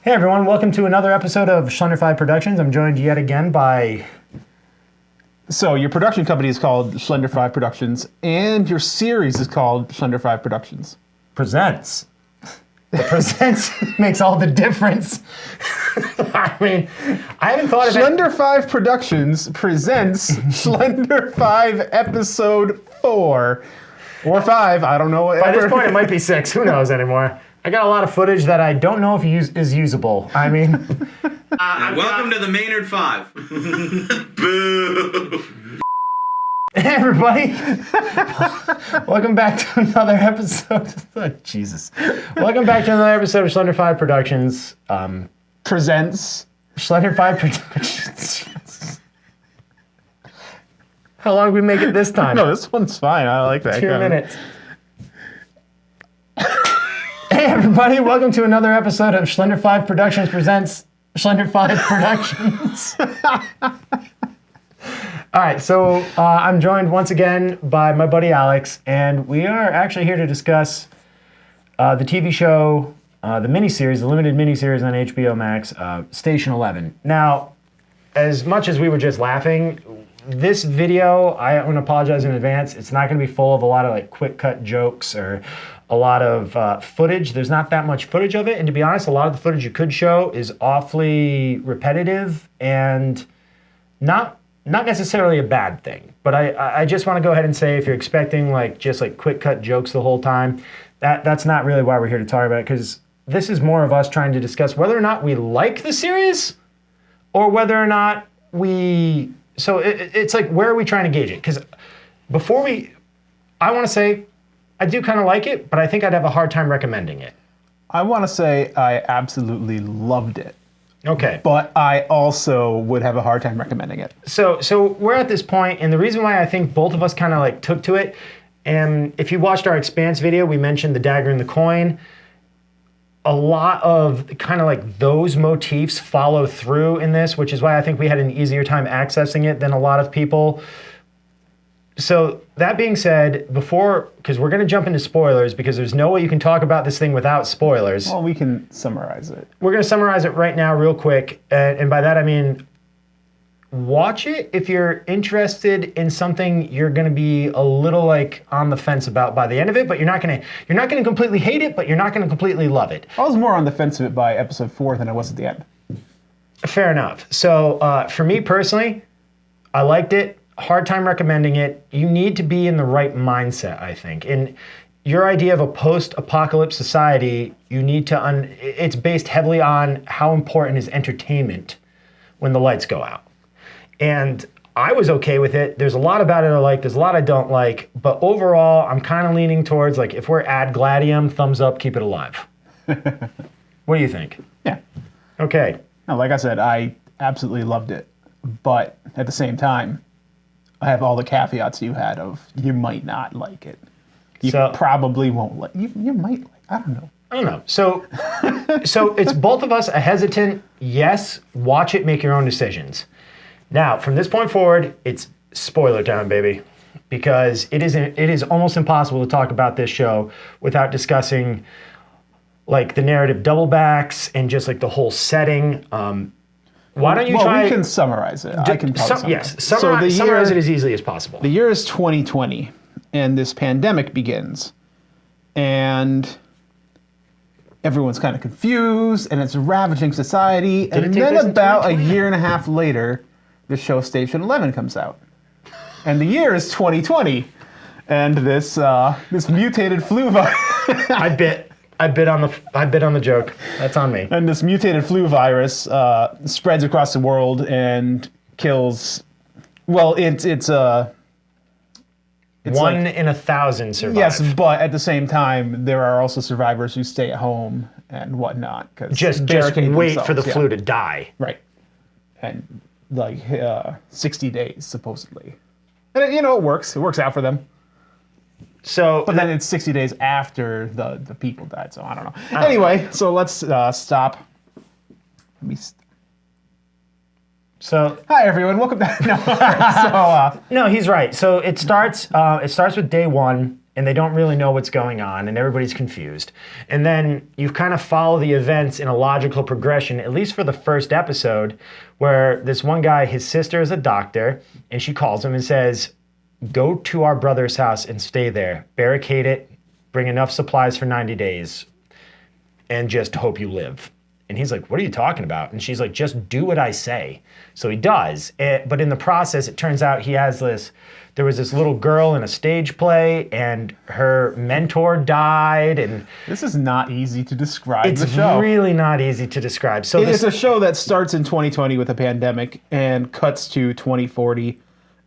Hey everyone, welcome to another episode of Schlender5 Productions. I'm joined yet again by... So your production company is called Schlender5 Productions, and your series is called Schlender5 Productions. Presents. The presents makes all the difference. I mean, I haven't thought of it. Schlender5 Productions presents Schlender5 Episode 4. Or 5, I don't know. By this point, it might be 6. Who knows anymore? I got a lot of footage that I don't know if is usable. I mean... welcome to the Maynard 5. Boo! Hey everybody! Welcome back to another episode. Oh, Jesus. Welcome back to another episode of Schlender5 Productions. Presents Schlender5 Productions. How long did we make it this time? No, this one's fine. I like that. 2 minutes. Hey everybody, welcome to another episode of Schlender5 Productions presents Schlender5 Productions. All right, so I'm joined once again by my buddy Alex, and we are actually here to discuss the TV show, the miniseries, the limited miniseries on HBO MAX, Station 11. Now, as much as we were just laughing, this video, I want to apologize in advance, it's not going to be full of a lot of like quick cut jokes or a lot of footage. There's not that much footage of it, and to be honest, a lot of the footage you could show is awfully repetitive and not necessarily a bad thing. But I just want to go ahead and say, if you're expecting like just like quick cut jokes the whole time, that's not really why we're here to talk about it, because this is more of us trying to discuss whether or not we like the series or whether or not we... So it's like, where are we trying to gauge it? Because I want to say, I do kind of like it, but I think I'd have a hard time recommending it. I want to say I absolutely loved it. Okay. But I also would have a hard time recommending it. So we're at this point, and the reason why I think both of us kind of like took to it, and if you watched our Expanse video, we mentioned the dagger and the coin. A lot of kind of like those motifs follow through in this, which is why I think we had an easier time accessing it than a lot of people. So that being said, because we're going to jump into spoilers, because there's no way you can talk about this thing without spoilers. Well, we can summarize it. We're going to summarize it right now real quick. And by that, I mean, watch it if you're interested in something you're going to be a little like on the fence about by the end of it, but you're not going to completely hate it, but you're not going to completely love it. I was more on the fence of it by episode 4 than I was at the end. Fair enough. So for me personally, I liked it. Hard time recommending it. You need to be in the right mindset, I think. In your idea of a post-apocalypse society, you need to it's based heavily on how important is entertainment when the lights go out. And I was okay with it. There's a lot about it I like, there's a lot I don't like, but overall, I'm kind of leaning towards, like, if we're ad gladium, thumbs up, keep it alive. What do you think? Yeah. Okay. No, like I said, I absolutely loved it. But at the same time, I have all the caveats you had of you might not like it. You probably won't like it. You might like it. I don't know. So it's both of us a hesitant, yes, watch it, make your own decisions. Now, from this point forward, it's spoiler time, baby. Because it is almost impossible to talk about this show without discussing like the narrative double backs and just like the whole setting. Why don't you try... Well, we can summarize it. I can probably summarize it. Yes, summarize it as easily as possible. The year is 2020, and this pandemic begins. And everyone's kind of confused, and it's ravaging society. And then about a year and a half later, the show Station 11 comes out. And the year is 2020. And this mutated flu virus... I bit on the joke. That's on me. And this mutated flu virus spreads across the world and kills. Well, it's one like, in 1,000 survive. Yes, but at the same time, there are also survivors who stay at home and whatnot. Just wait for the flu to die. Right. And like 60 days supposedly, and it works. It works out for them. So, but then it's 60 days after the people died, so I don't know. Anyway, so let's stop. So, hi everyone, welcome back. No, he's right. So it starts with day one, and they don't really know what's going on, and everybody's confused. And then you kind of follow the events in a logical progression, at least for the first episode, where this one guy, his sister is a doctor, and she calls him and says, go to our brother's house and stay there. Barricade it, bring enough supplies for 90 days, and just hope you live. And he's like, what are you talking about? And she's like, just do what I say. So he does. But in the process, it turns out there was this little girl in a stage play, and her mentor died. And this is not easy to describe. It's the show. Really not easy to describe. So it's a show that starts in 2020 with a pandemic and cuts to 2040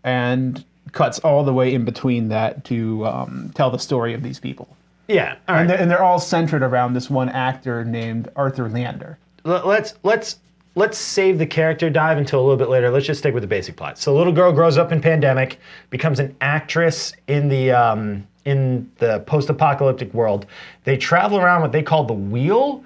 and cuts all the way in between that to tell the story of these people. Yeah, all right. And they're all centered around this one actor named Arthur Leander. Let's save the character dive until a little bit later. Let's just stick with the basic plot. So a little girl grows up in pandemic, becomes an actress in the post-apocalyptic world. They travel around what they call the Wheel,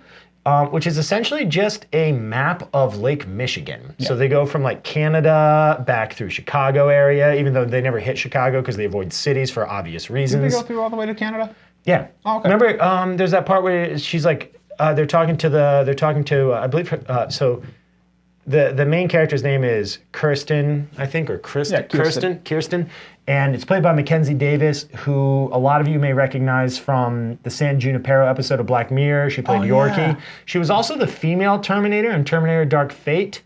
which is essentially just a map of Lake Michigan. Yeah. So they go from like Canada back through Chicago area, even though they never hit Chicago because they avoid cities for obvious reasons. Did they go through all the way to Canada? Yeah. Oh, okay. Remember, there's that part where she's like, they're talking to I believe, so the main character's name is Kirsten, I think, or Kristen. Yeah, Kirsten. And it's played by Mackenzie Davis, who a lot of you may recognize from the San Junipero episode of Black Mirror. She played Yorkie. Yeah. She was also the female Terminator in Terminator Dark Fate.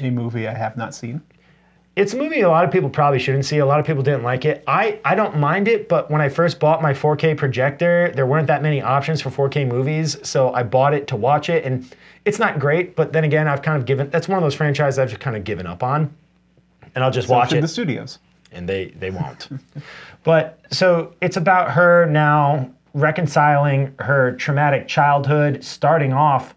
A movie I have not seen. It's a movie a lot of people probably shouldn't see. A lot of people didn't like it. I don't mind it, but when I first bought my 4K projector, there weren't that many options for 4K movies, so I bought it to watch it, and it's not great, but then again, that's one of those franchises I've just kind of given up on, and I'll just watch it. The studios. And they won't. But, so it's about her now reconciling her traumatic childhood, starting off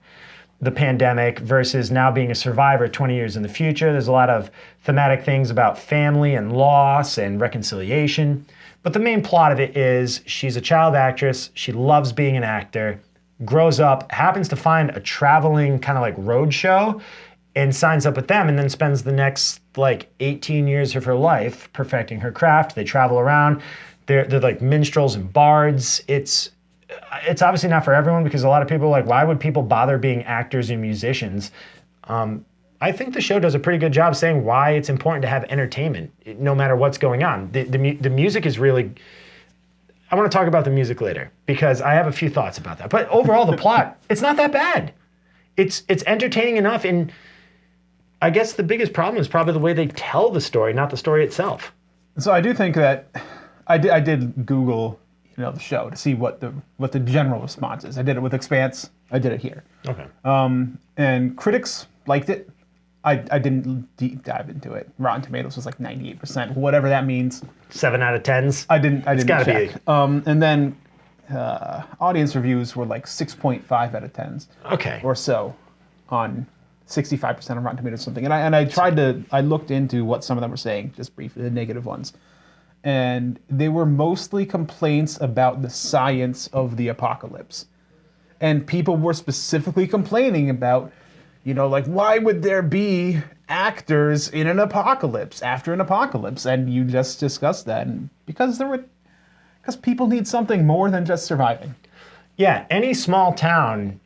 the pandemic versus now being a survivor 20 years in the future. There's a lot of thematic things about family and loss and reconciliation. But the main plot of it is she's a child actress. She loves being an actor, grows up, happens to find a traveling kind of like road show and signs up with them, and then spends the next like 18 years of her life perfecting her craft. They travel around. They're like minstrels and bards. It's obviously not for everyone because a lot of people are like, why would people bother being actors and musicians? I think the show does a pretty good job saying why it's important to have entertainment, no matter what's going on. The music is really... I want to talk about the music later because I have a few thoughts about that. But overall, the plot, it's not that bad. It's entertaining enough, and I guess the biggest problem is probably the way they tell the story, not the story itself. So I do think that I did Google the show to see what the general response is. I did it with Expanse. I did it here. Okay. And critics liked it. I didn't deep dive into it. Rotten Tomatoes was like 98%, whatever that means. 7 out of 10s. I didn't gotta check. Be. And then audience reviews were like 6.5 out of 10s. Okay. Or so on 65% of Rotten Tomatoes or something. And I looked into what some of them were saying, just briefly, the negative ones. And they were mostly complaints about the science of the apocalypse. And people were specifically complaining about, like, why would there be actors in an apocalypse, after an apocalypse? And you just discussed that. And because people need something more than just surviving. Yeah, any small town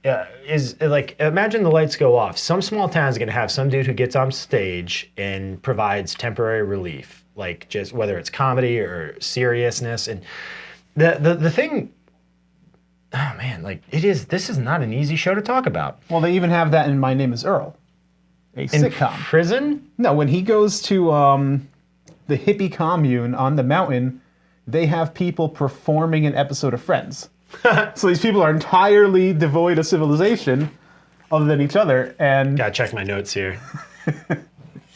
is like, imagine the lights go off. Some small town's going to have some dude who gets on stage and provides temporary relief. Like just whether it's comedy or seriousness. And the thing, oh man, like this is not an easy show to talk about. Well, they even have that in My Name is Earl, a sitcom. Prison? No, when he goes to the hippie commune on the mountain, they have people performing an episode of Friends. So these people are entirely devoid of civilization other than each other. And gotta check my notes here.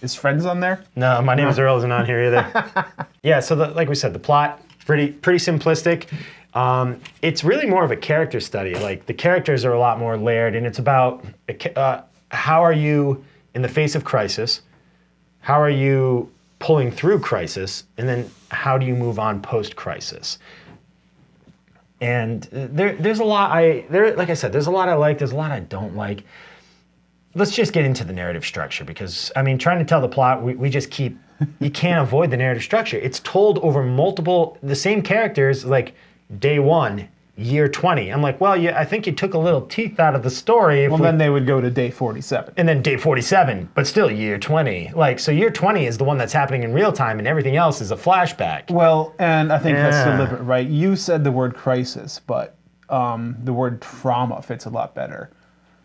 Is Friends on there? No, My Name is Earl isn't on here either. Yeah, so like we said, the plot, pretty simplistic. It's really more of a character study. Like the characters are a lot more layered, and it's about how are you in the face of crisis? How are you pulling through crisis? And then how do you move on post-crisis? And there's a lot like I said, there's a lot I like, there's a lot I don't like. Let's just get into the narrative structure because, I mean, trying to tell the plot, we just keep you can't avoid the narrative structure. It's told over the same characters, like day 1, year 20. I'm like, well, yeah, I think you took a little teeth out of the story. Then they would go to day 47. And then day 47, but still year 20. Like, so year 20 is the one that's happening in real time, and everything else is a flashback. Well, and I think that's deliberate, right? You said the word crisis, but the word trauma fits a lot better.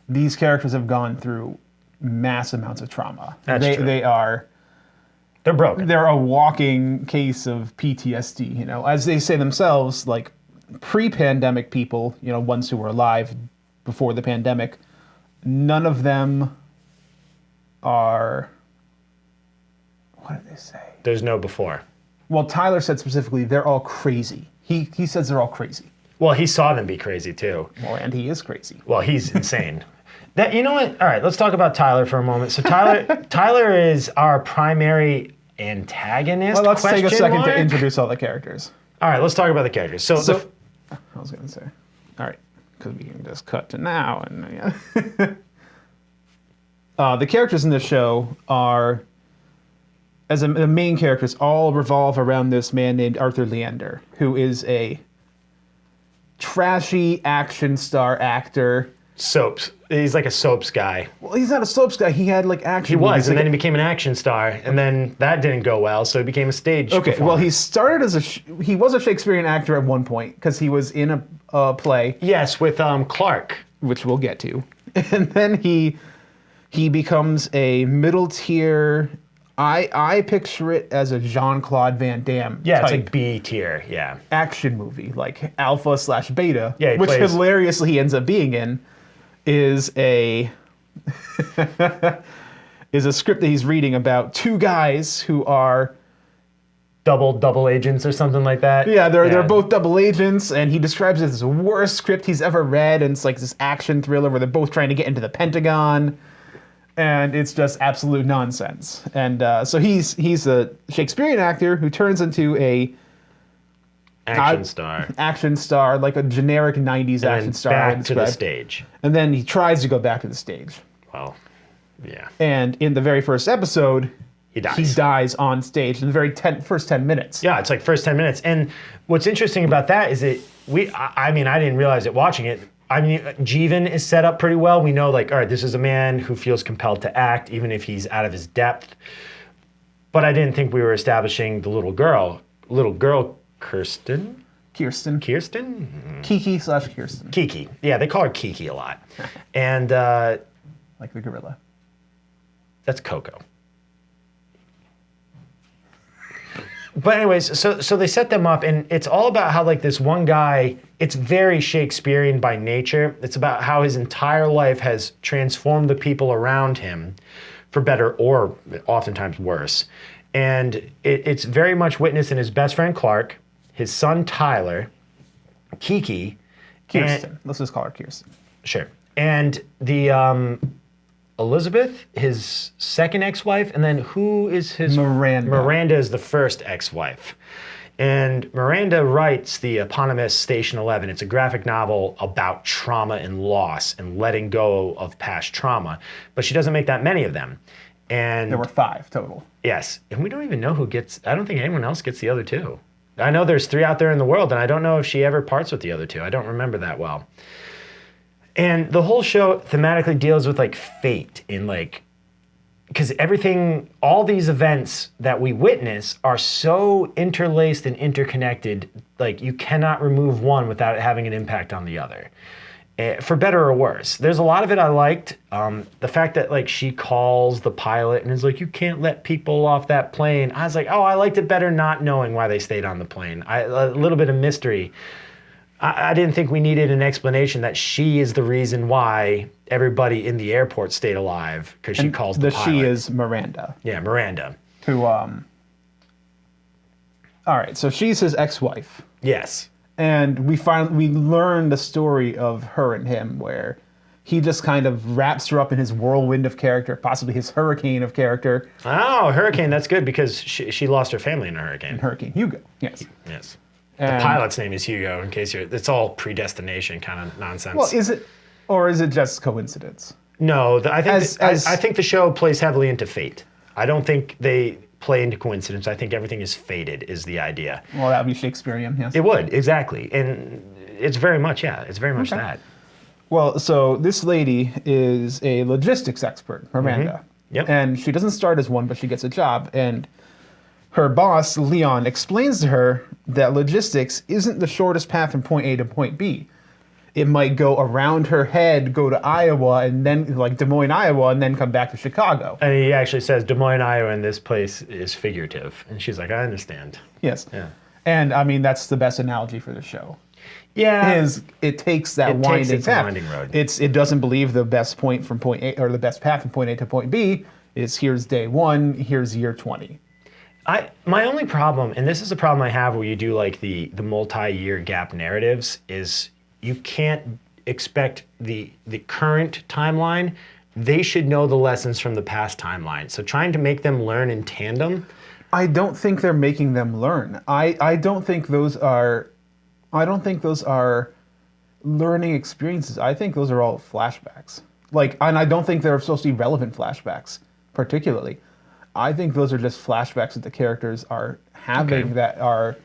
These characters have gone through mass amounts of trauma. That's true. They're broken. They're a walking case of PTSD, you know. As they say themselves, like pre-pandemic people, you know, ones who were alive before the pandemic, none of them are, what did they say? There's no before. Well, Tyler said specifically they're all crazy. He says they're all crazy. Well, he saw them be crazy too. Well, and he is crazy. Well, he's insane. You know what? All right, let's talk about Tyler for a moment. So Tyler is our primary antagonist. Well, let's take a second mark? to introduce all the characters. All right, let's talk about the characters. So I was going to say, all right, because we can just cut to now. And the characters in this show are, the main characters, all revolve around this man named Arthur Leander, who is a trashy action star actor. Soaps. He's like a soaps guy. Well, he's not a soaps guy. He had like action. He was, movies. and then he became an action star, and then that didn't go well, so he became a stage performer. Well, he started as he was a Shakespearean actor at one point because he was in a play. Yes, with Clark, which we'll get to, and then he becomes a middle tier. I picture it as a Jean-Claude Van Damme. Yeah, type it's like B tier. Yeah, action movie like Alpha/Beta. Yeah, which hilariously he ends up being in. Is a script that he's reading about two guys who are double agents or something like that. Yeah, they're both double agents, and he describes it as the worst script he's ever read, and it's like this action thriller where they're both trying to get into the Pentagon, and it's just absolute nonsense. And so he's a Shakespearean actor who turns into a action star, like a generic 90s action star. Back to the stage. And then he tries to go back to the stage. Well, yeah. And in the very first episode, he dies on stage in the very first 10 minutes. Yeah, it's like first 10 minutes. And what's interesting about that is that I didn't realize it watching it. I mean, Jeevan is set up pretty well. We know, like, all right, this is a man who feels compelled to act, even if he's out of his depth. But I didn't think we were establishing the little girl, Kirsten? Kiki/Kirsten. Kiki. Yeah, they call her Kiki a lot. And like the gorilla. That's Coco. But anyways, so they set them up, and it's all about how, like, this one guy, it's very Shakespearean by nature. It's about how his entire life has transformed the people around him for better or oftentimes worse. And it's very much witnessed in his best friend Clark, his son Tyler, Kiki. Kirsten. Let's just call her Kirsten. Sure. And the Elizabeth, his second ex-wife, and then who is his... Miranda. Miranda is the first ex-wife. And Miranda writes the eponymous Station 11. It's a graphic novel about trauma and loss and letting go of past trauma. But she doesn't make that many of them. And there were 5 total. Yes. And we don't even know who gets... I don't think anyone else gets the other 2. I know there's 3 out there in the world, and I don't know if she ever parts with the other 2. I don't remember that well. And the whole show thematically deals with, like, fate in, like... Because all these events that we witness are so interlaced and interconnected, like, you cannot remove one without it having an impact on the other. For better or worse. There's a lot of it I liked. The fact that, like, she calls the pilot and is like, you can't let people off that plane. I was like, oh, I liked it better not knowing why they stayed on the plane. A little bit of mystery. I didn't think we needed an explanation that she is the reason why everybody in the airport stayed alive, because she calls the pilot. She is Miranda. Yeah, Miranda. Who, all right, so she's his ex-wife. Yes. And we learn the story of her and him, where he just kind of wraps her up in his whirlwind of character, possibly his hurricane of character. Oh, hurricane, that's good, because she lost her family in a hurricane. Hurricane Hugo, yes. Yes. The pilot's name is Hugo, in case it's all predestination kind of nonsense. Well, is it just coincidence? No, I think the show plays heavily into fate. I don't think they play into coincidence. I think everything is fated, is the idea. Well, that would be Shakespearean, yes. It would, exactly. And it's very much, it's very much that. Well, so this lady is a logistics expert, Miranda. Yep. And she doesn't start as one, but she gets a job. And her boss, Leon, explains to her that logistics isn't the shortest path from point A to point B. It might go around her head, go to Iowa, and then, like Des Moines, Iowa, and then come back to Chicago. And he actually says Des Moines, Iowa, in this place is figurative. And she's like, I understand. Yes. Yeah. And, I mean, that's the best analogy for the show. Yeah. It takes that winding path. Winding road. It doesn't believe the best point from point A, or the best path from point A to point B is here's day 1, here's year 20. My only problem, and this is a problem I have where you do like the multi-year gap narratives, is you can't expect the current timeline. They should know the lessons from the past timeline. So trying to make them learn in tandem. I don't think they're making them learn. I don't think those are learning experiences. I think those are all flashbacks. And I don't think they're supposed to be relevant flashbacks, particularly. I think those are just flashbacks that the characters are having that are,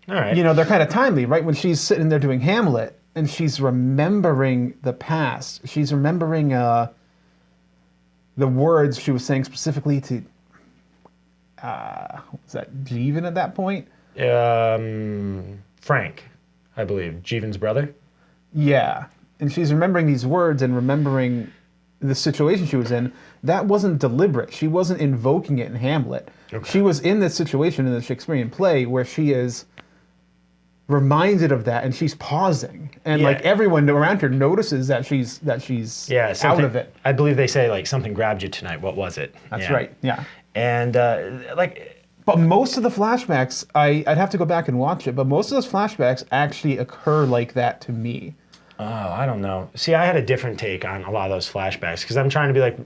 all right. They're kind of timely, right? When she's sitting there doing Hamlet and she's remembering the past, she's remembering the words she was saying specifically to, was that Jeevan at that point? Frank, I believe, Jeevan's brother. Yeah, and she's remembering these words and remembering the situation she was in. That wasn't deliberate. She wasn't invoking it in Hamlet. Okay. She was in this situation in the Shakespearean play where she is reminded of that, and she's pausing, and everyone around her notices that she's out of it. I believe they say like something grabbed you tonight. What was it? That's right. Yeah. And but most of the flashbacks, I'd have to go back and watch it, but most of those flashbacks actually occur like that to me. Oh, I don't know. See, I had a different take on a lot of those flashbacks because I'm trying to be like,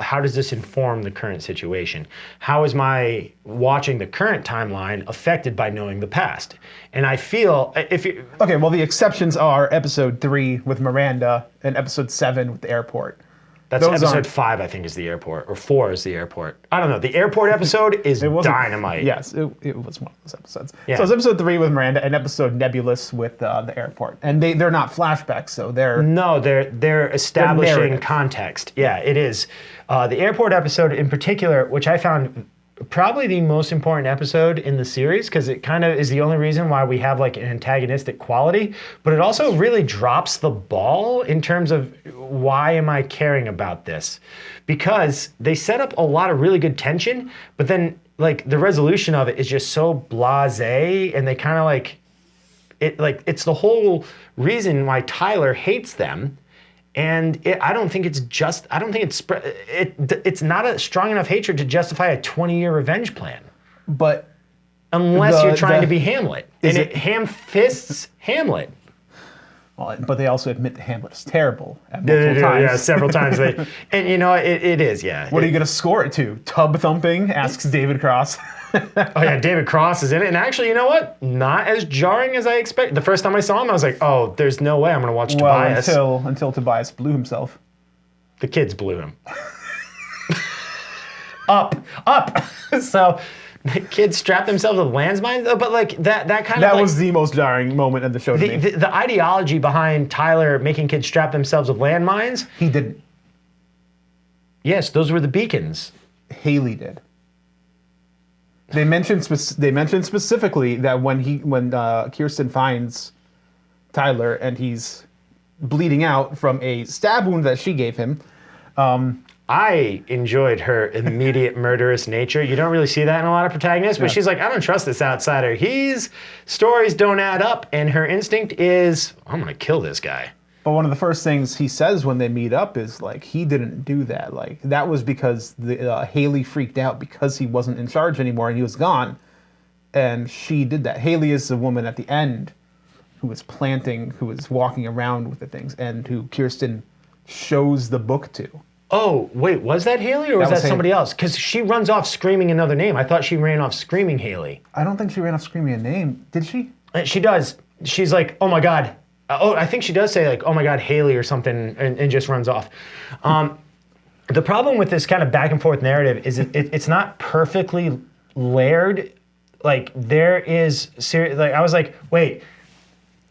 how does this inform the current situation? How is my watching the current timeline affected by knowing the past? And I feel if you... Okay, well, the exceptions are episode 3 with Miranda and episode 7 with the airport. That's episode 5, I think, is the airport, or 4 is the airport. I don't know. The airport episode is dynamite. Yes, it was one of those episodes. Yeah. So it's episode 3 with Miranda and episode Nebulous with the airport. And they're not flashbacks, so they're... No, they're establishing context. Yeah, it is. The airport episode in particular, which I found probably the most important episode in the series, because it kind of is the only reason why we have like an antagonistic quality, but it also really drops the ball in terms of why am I caring about this? Because they set up a lot of really good tension, but then like the resolution of it is just so blasé, and they kind of it's the whole reason why Tyler hates them. And I don't think it's not a strong enough hatred to justify a 20-year revenge plan. But unless you're trying to be Hamlet, and it ham-fists Hamlet. Well, but they also admit that Hamlet is terrible at multiple times. Yeah, several times. And it is, yeah. What are you going to score it to? Tub thumping? Asks David Cross. Oh yeah, David Cross is in it. And actually, you know what? Not as jarring as I expected. The first time I saw him, I was like, oh, there's no way I'm going to watch Tobias. Until Tobias blew himself. The kids blew him. Up. So the kids strapped themselves with landmines. But like that was the most jarring moment of the show to me. The ideology behind Tyler making kids strap themselves with landmines. He didn't. Yes, those were the beacons. Haley did. They mentioned specifically that when Kirsten finds Tyler and he's bleeding out from a stab wound that she gave him. I enjoyed her immediate murderous nature. You don't really see that in a lot of protagonists, but she's like, I don't trust this outsider. His stories don't add up, and her instinct is, I'm gonna kill this guy. But one of the first things he says when they meet up is like, he didn't do that. Like, that was because Haley freaked out because he wasn't in charge anymore and he was gone. And she did that. Haley is the woman at the end who was walking around with the things, and who Kirsten shows the book to. Oh, wait, was that Haley or was that somebody else? Because she runs off screaming another name. I thought she ran off screaming Haley. I don't think she ran off screaming a name. Did she? She does. She's like, oh my God. I think she does say like, oh my God, Haley or something, and just runs off. The problem with this kind of back and forth narrative is it's not perfectly layered. Like there is like I was like, wait,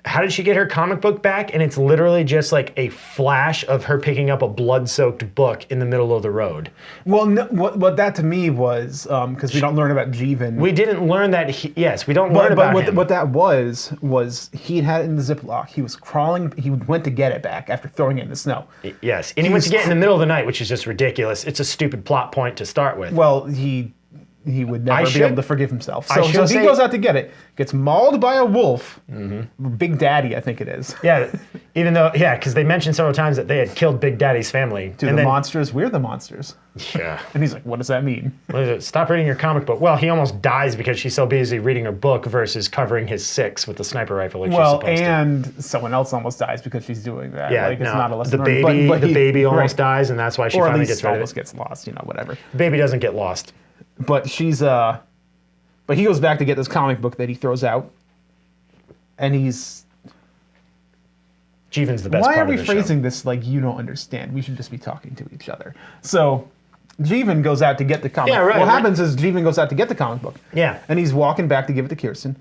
how did she get her comic book back? And it's literally just like a flash of her picking up a blood-soaked book in the middle of the road. Well, no, what that to me was because we don't learn about Jeevan. We didn't learn that. Yes, we don't learn about him. What that was he had it in the Ziploc. He was crawling. He went to get it back after throwing it in the snow. Yes, and he went to get it in the middle of the night, which is just ridiculous. It's a stupid plot point to start with. Well, he would never be able to forgive himself. So he goes out to get it, gets mauled by a wolf. Big Daddy, I think it is. Yeah, even though, because they mentioned several times that they had killed Big Daddy's family. Monsters, we're the monsters. Yeah. And he's like, what does that mean? What is it? Stop reading your comic book. Well, he almost dies because she's so busy reading her book versus covering his six with the sniper rifle like she's supposed to. And someone else almost dies because she's doing that. Yeah, like, it's not a lesson the baby almost dies, and that's why she finally gets rid of it. Almost gets lost, whatever. The baby doesn't get lost. But but he goes back to get this comic book that he throws out, and he's... Jeevan's the best part of the show. Why are we phrasing this like you don't understand? We should just be talking to each other. So, Jeevan goes out to get the comic book. Right, what happens is Jeevan goes out to get the comic book. Yeah. And he's walking back to give it to Kirsten.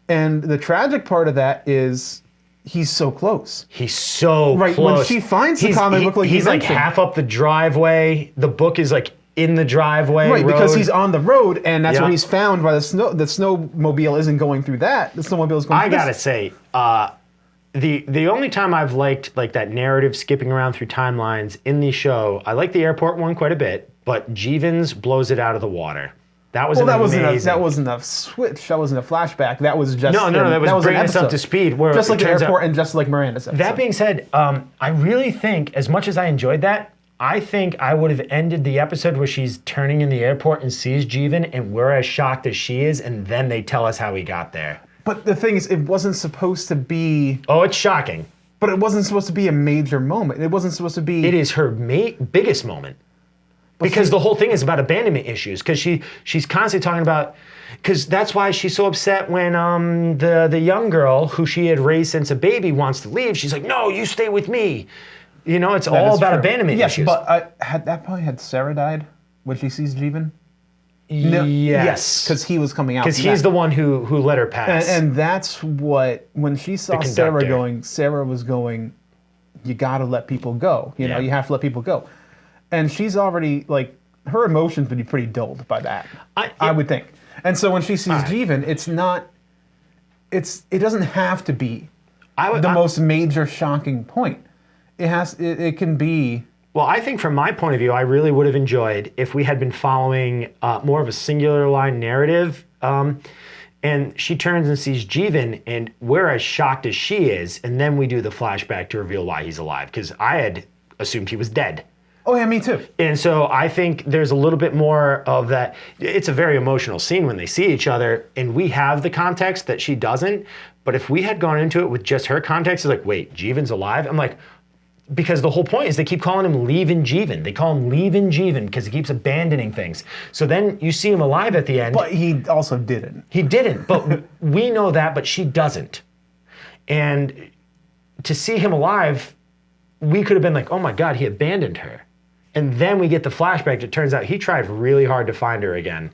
And the tragic part of that is he's so close. He's so close. When she finds the comic book, like he's like half up the driveway. The book is like in the driveway. Right, road. because he's on the road, and that's where he's found by the snow. The snowmobile isn't going through that. The snowmobile is going through gotta say, the only time I've liked like that narrative skipping around through timelines in the show, I like the airport one quite a bit, but Jeevan's blows it out of the water. That was amazing. That wasn't a switch. That wasn't a flashback. That was just no. That was bringing us up to speed. Where just like the airport and just like Miranda's episode. That being said, I really think, as much as I enjoyed that, I think I would have ended the episode where she's turning in the airport and sees Jeevan, and we're as shocked as she is, and then they tell us how he got there. But the thing is, it wasn't supposed to be... Oh, it's shocking. But it wasn't supposed to be a major moment. It wasn't supposed to be... It is her biggest moment. Because the whole thing is about abandonment issues. Because she's constantly talking about... Because that's why she's so upset when the young girl, who she had raised since a baby, wants to leave. She's like, no, you stay with me. It's all about abandonment issues. Yes, but had Sarah died when she sees Jeevan? No, yes. Because he was coming out. Because he's the one who let her pass. And that's what, when she saw Sarah was going, you got to let people go. You know, you have to let people go. And she's already, like, her emotions would be pretty dulled by that, I would think. And so when she sees Jeevan, it doesn't have to be the most major shocking point. It can be... Well, I think from my point of view, I really would have enjoyed if we had been following more of a singular line narrative. And she turns and sees Jeevan, and we're as shocked as she is, and then we do the flashback to reveal why he's alive, because I had assumed he was dead. Oh, yeah, me too. And so I think there's a little bit more of that. It's a very emotional scene when they see each other, and we have the context that she doesn't. But if we had gone into it with just her context, it's like, wait, Jeevan's alive? I'm like... Because the whole point is they keep calling him Leavin' Jeevan. They call him Leavin' Jeevan because he keeps abandoning things. So then you see him alive at the end. But he also didn't. He didn't, but we know that, but she doesn't. And to see him alive, we could have been like, oh my God, he abandoned her. And then we get the flashback. It turns out he tried really hard to find her again,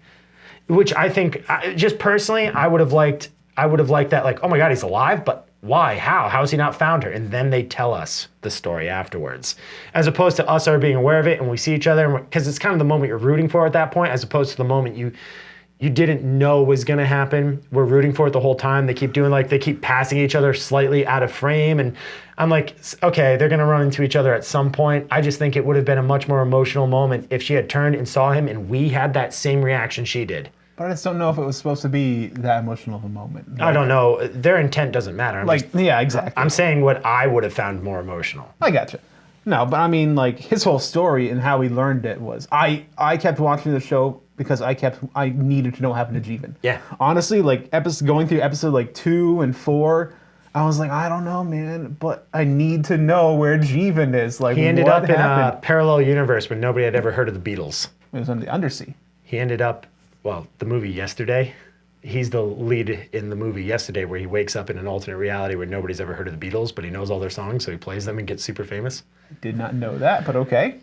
which I think, just personally, I would have liked that, like, oh my God, he's alive, but why? How? How has he not found her? And then they tell us the story afterwards, as opposed to us already being aware of it and we see each other, because it's kind of the moment you're rooting for at that point, as opposed to the moment you didn't know was going to happen. We're rooting for it the whole time. They keep passing each other slightly out of frame, and I'm like, okay, they're going to run into each other at some point. I just think it would have been a much more emotional moment if she had turned and saw him and we had that same reaction she did. But I just don't know if it was supposed to be that emotional of a moment. I don't know. Their intent doesn't matter. Yeah, exactly. I'm saying what I would have found more emotional. I gotcha. No, but I mean, like, his whole story and how he learned it was... I kept watching the show because I needed to know what happened to Jeevan. Yeah. Honestly, like, going through episode, like, 2 and 4, I was like, I don't know, man, but I need to know where Jeevan is. Like, he ended up in a parallel universe where nobody had ever heard of the Beatles. It was on the undersea. He ended up... Well, the movie Yesterday, he's the lead in the movie Yesterday, where he wakes up in an alternate reality where nobody's ever heard of the Beatles, but he knows all their songs, so he plays them and gets super famous. Did not know that, but okay.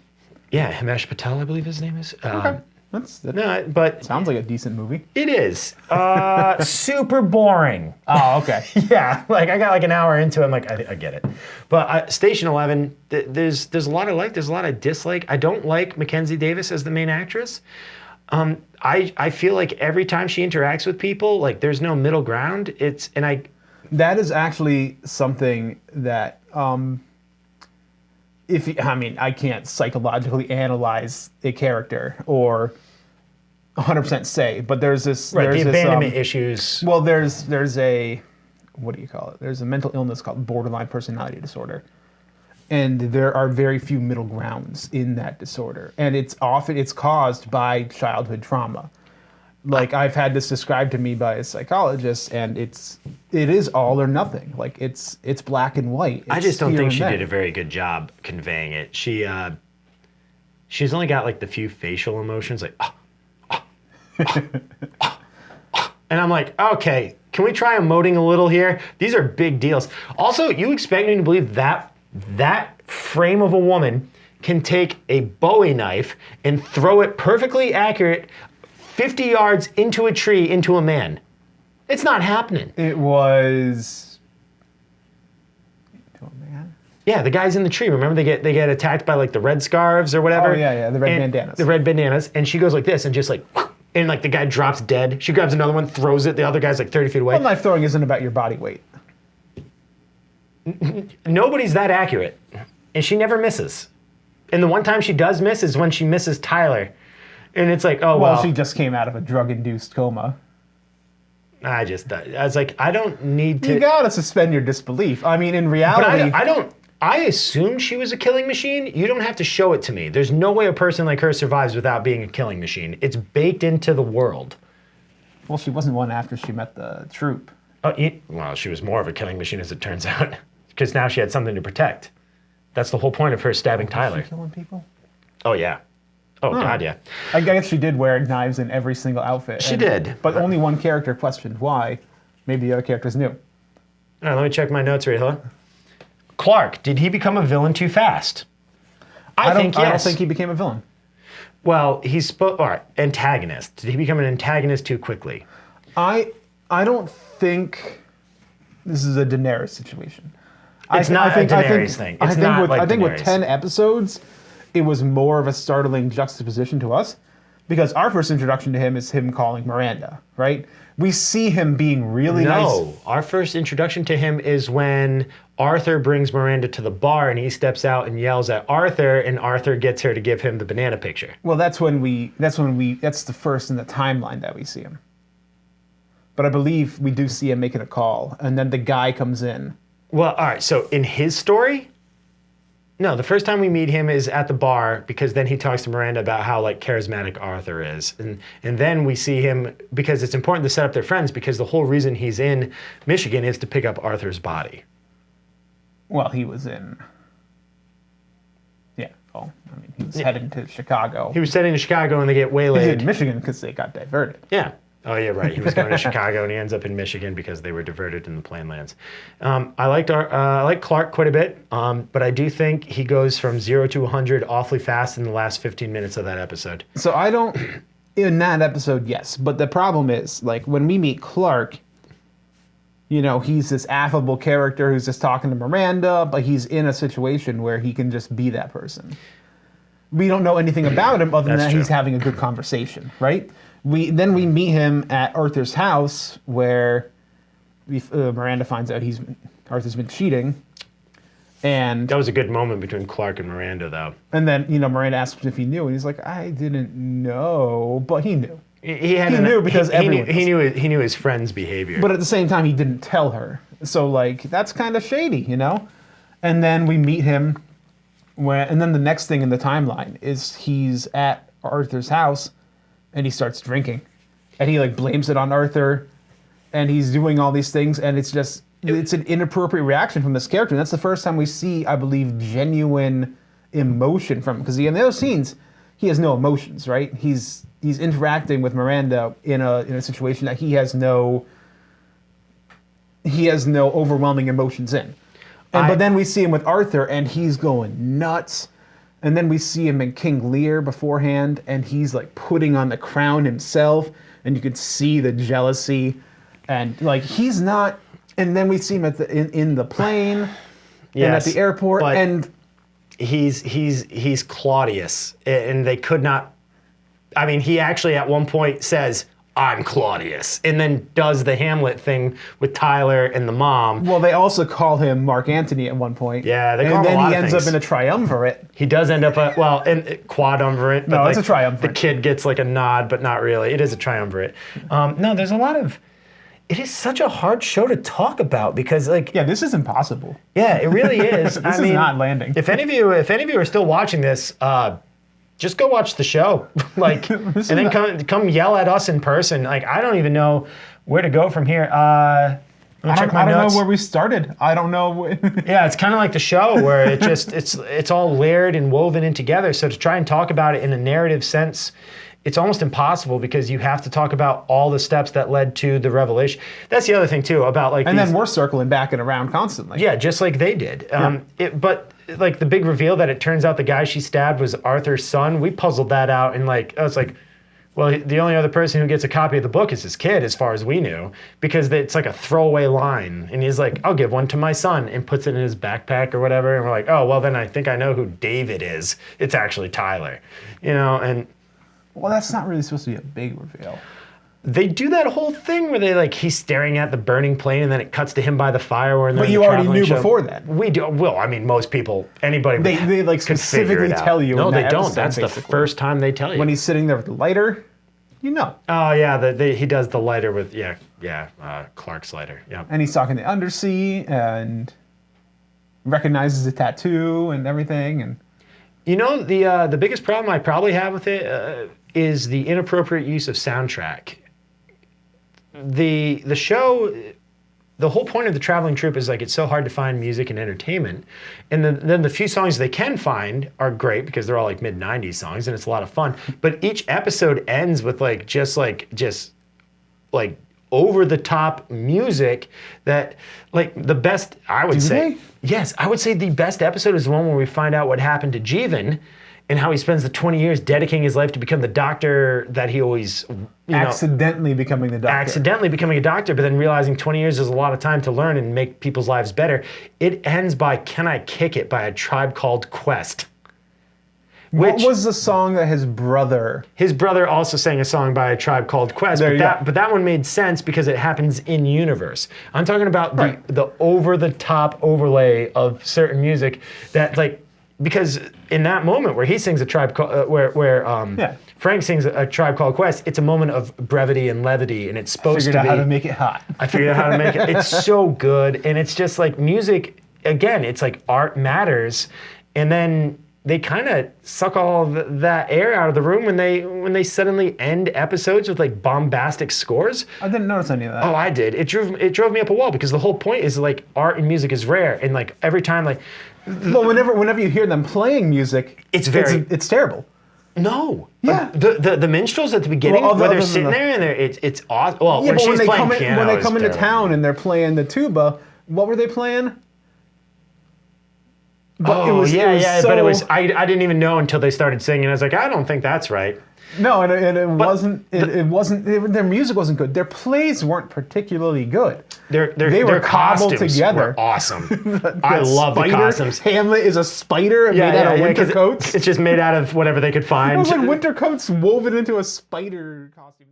Yeah, Himesh Patel, I believe his name is. Okay. That No, but sounds like a decent movie. it is super boring. Oh, okay. Yeah, like I got like an hour into it. I'm like, I get it. But Station 11, there's a lot I like. There's a lot I dislike. I don't like Mackenzie Davis as the main actress. I feel like every time she interacts with people, like there's no middle ground. That is actually something that I can't psychologically analyze a character or 100% say, but there's this right, there's the this, abandonment issues. Well, there's a, what do you call it? There's a mental illness called borderline personality disorder, and there are very few middle grounds in that disorder, and it's caused by childhood trauma. Like I've had this described to me by a psychologist, and it is all or nothing. Like it's black and white. I just don't here think and she there. did a very good job conveying it. She's only got like the few facial emotions, like, and I'm like, okay, can we try emoting a little here? These are big deals. Also, you expect me to believe that frame of a woman can take a Bowie knife and throw it perfectly accurate 50 yards into a tree into a man? It's not happening. It was. Oh man. Yeah, the guys in the tree. Remember, they get attacked by like the red scarves or whatever. Oh yeah, the red bandanas. The red bandanas, and she goes like this, and just like, and like the guy drops dead. She grabs another one, throws it. The other guy's like 30 feet away. Well, knife throwing isn't about your body weight. Nobody's that accurate, and she never misses. And the one time she does miss is when she misses Tyler, and it's like, oh well. She just came out of a drug-induced coma. I was like, I don't need to. You gotta suspend your disbelief. I mean, in But reality, I don't. I assume she was a killing machine. You don't have to show it to me. There's no way a person like her survives without being a killing machine. It's baked into the world. well, she wasn't one after she met the troop. Well, she was more of a killing machine, as it turns out, because now she had something to protect. That's the whole point of her stabbing Tyler. She killing people? Oh yeah. Oh God, yeah. I guess she did wear knives in every single outfit. She did. But only one character questioned why. Maybe the other characters knew. All right, let me check my notes right here. Clark, did he become a villain too fast? I think yes. I don't think he became a villain. Well, all right, antagonist. Did he become an antagonist too quickly? I don't think this is a Daenerys situation. It's not a Daenerys thing. It's not like I think with Daenerys. 10 episodes, it was more of a startling juxtaposition to us, because our first introduction to him is him calling Miranda, right? We see him being really nice. No, our first introduction to him is when Arthur brings Miranda to the bar and he steps out and yells at Arthur, and Arthur gets her to give him the banana picture. Well, that's the first in the timeline that we see him. But I believe we do see him making a call, and then the guy comes in. Well, all right, so in his story, no, the first time we meet him is at the bar, because then he talks to Miranda about how like charismatic Arthur is. And then we see him, because it's important to set up their friends, because the whole reason he's in Michigan is to pick up Arthur's body. Well, he was in. Yeah. Oh, I mean, he was heading to Chicago. He was heading to Chicago and they get waylaid. He's in Michigan because they got diverted. Yeah. Oh, yeah, right. He was going to Chicago and he ends up in Michigan because they were diverted in the Plainlands. I like Clark quite a bit, but I do think he goes from 0 to 100 awfully fast in the last 15 minutes of that episode. So I don't. In that episode, yes. But the problem is, like, when we meet Clark, you know, he's this affable character who's just talking to Miranda, but he's in a situation where he can just be that person. We don't know anything about him other than that he's having a good conversation, right? We meet him at Arthur's house, where Miranda finds out Arthur's been cheating, and that was a good moment between Clark and Miranda, though. And then Miranda asks him if he knew, and he's like, "I didn't know," but he knew. He knew because he knew his friend's behavior. But at the same time, he didn't tell her. So like that's kind of shady, you know. And then we meet him, and then the next thing in the timeline is he's at Arthur's house. And he starts drinking, and he like blames it on Arthur, and he's doing all these things, and it's an inappropriate reaction from this character. And that's the first time we see, I believe, genuine emotion from him, because in the other scenes, he has no emotions, right? He's interacting with Miranda in a situation that he has no overwhelming emotions in. But then we see him with Arthur, and he's going nuts. And then we see him in King Lear beforehand, and he's like putting on the crown himself, and you can see the jealousy, and like he's not. And then we see him at in the plane, and at the airport, and he's Claudius, and they could not. I mean, he actually at one point says, "I'm Claudius," and then does the Hamlet thing with Tyler and the mom. Well, they also call him Mark Antony at one point. Yeah, they call him a lot of things. And then he ends up in a triumvirate. He does end up in quadumvirate. But no, it's a triumvirate. The kid gets like a nod, but not really. It is a triumvirate. No, there's a lot of. It is such a hard show to talk about because, like, yeah, this is impossible. Yeah, it really is. This is not landing. If any of you are still watching this, just go watch the show, like, and then come yell at us in person. Like, I don't even know where to go from here. I don't know where we started. I don't know. Yeah, it's kind of like the show where it's all layered and woven in together. So to try and talk about it in a narrative sense, it's almost impossible because you have to talk about all the steps that led to the revelation. That's the other thing too about like. And then we're circling back and around constantly. Yeah, just like they did. But like the big reveal that it turns out the guy she stabbed was Arthur's son. We puzzled that out and like I was like, well, the only other person who gets a copy of the book is his kid, as far as we knew, because it's like a throwaway line. And he's like, I'll give one to my son, and puts it in his backpack or whatever. And we're like, oh, well, then I think I know who David is. It's actually Tyler, and. Well, that's not really supposed to be a big reveal. They do that whole thing where he's staring at the burning plane, and then it cuts to him by the fire. But you already knew before that. We do. Well, I mean, most people, anybody. They like specifically tell you. No, in they that don't. episode, That's basically. the first time they tell you. When he's sitting there with the lighter, you know. Oh yeah, he does the lighter with Clark's lighter. Yeah. And he's talking to Undersea and recognizes the tattoo and everything. And you know the biggest problem I probably have with it is the inappropriate use of soundtrack. The show, the whole point of the traveling troupe is like it's so hard to find music and entertainment, and then the few songs they can find are great because they're all like mid-90s songs and it's a lot of fun. But each episode ends with just over the top music that like the best I would say. Yes, I would say the best episode is the one where we find out what happened to Jeevan and how he spends the 20 years dedicating his life to become the doctor that he always accidentally becoming the doctor. Accidentally becoming a doctor, but then realizing 20 years is a lot of time to learn and make people's lives better. It ends by Can I Kick It by A Tribe Called Quest. What was the song that his brother... His brother also sang a song by A Tribe Called Quest, but that one made sense because it happens in universe. I'm talking about the over-the-top overlay of certain music that, like, because in that moment where he sings a tribe Frank sings a Tribe Called Quest, it's a moment of brevity and levity, and it's supposed to be. I figured out how to make it hot. I figured out how to make it. It's so good, and it's just like music. Again, it's like art matters, and then they kind of suck all of that air out of the room when they suddenly end episodes with like bombastic scores. I didn't notice any of that. Oh, I did. It drove me up a wall because the whole point is like art and music is rare, and like every time like. Well, whenever you hear them playing music, it's terrible. No. Yeah. The minstrels at the beginning, where they're sitting there and it's awesome. Well, yeah, when she's playing piano, when they come into town and they're playing the tuba, what were they playing? But I didn't even know until they started singing. I was like, I don't think that's right. No, it wasn't. Their music wasn't good. Their plays weren't particularly good. They were cobbled together. Were awesome. I love the costumes. Hamlet is a spider made out of winter coats. It's just made out of whatever they could find. It was like winter coats woven into a spider costume.